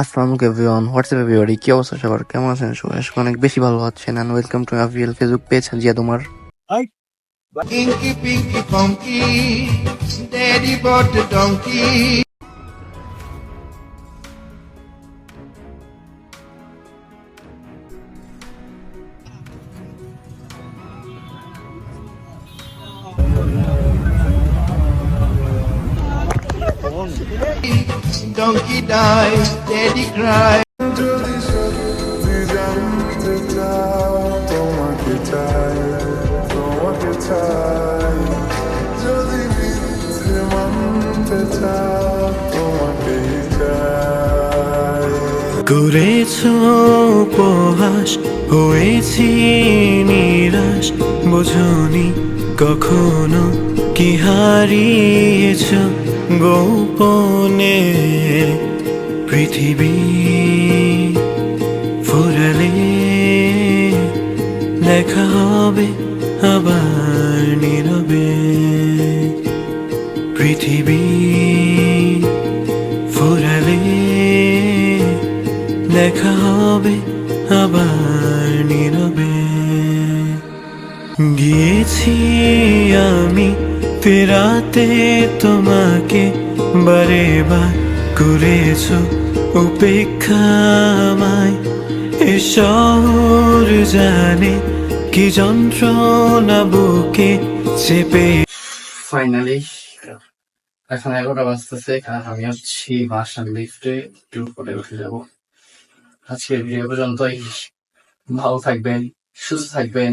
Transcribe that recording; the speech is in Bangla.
আসসালামু আলাইকুম এভরিওয়ান, হোয়াটসঅ্যাপ এভরিবডি, কি অবস্থা সবার? কেমন আছেন সবাই? আশা করি অনেক বেশি ভালো আছেন। And welcome to official Facebook page Zia তোমার। Inky Pinky Punky, Daddy bought the donkey. Donkey died, Daddy cried. যদি সত্যি জানতে চাও তোমাকে চাই, তোমাকে চাই। যদি মিথ্যে মানতে চাও তোমাকে চাই। করেছ উপহাস, হয়েছি নিরাশ, বোঝনি কখনো কি হারিয়েছ গোপনে। পৃথিবী ফুরালে দেখা হবে আবার নীরবে। পৃথিবী ফুরালে দেখা হবে আবার নীরবে। গিয়েছি আমি ফেরাতে তোমাকে, বারে বার করেছ উপেক্ষা আমায়। এ শহর জানে কি যন্ত্রণা বুকে চেপে। ফাইনালি এখন 11টা বাজতেছে, কারণ আমি হচ্ছি বাসার লিফটে একটু করে উঠে যাব। আজকের ভিডিও পর্যন্তই। ভালো থাকবেন, সুস্থ থাকবেন,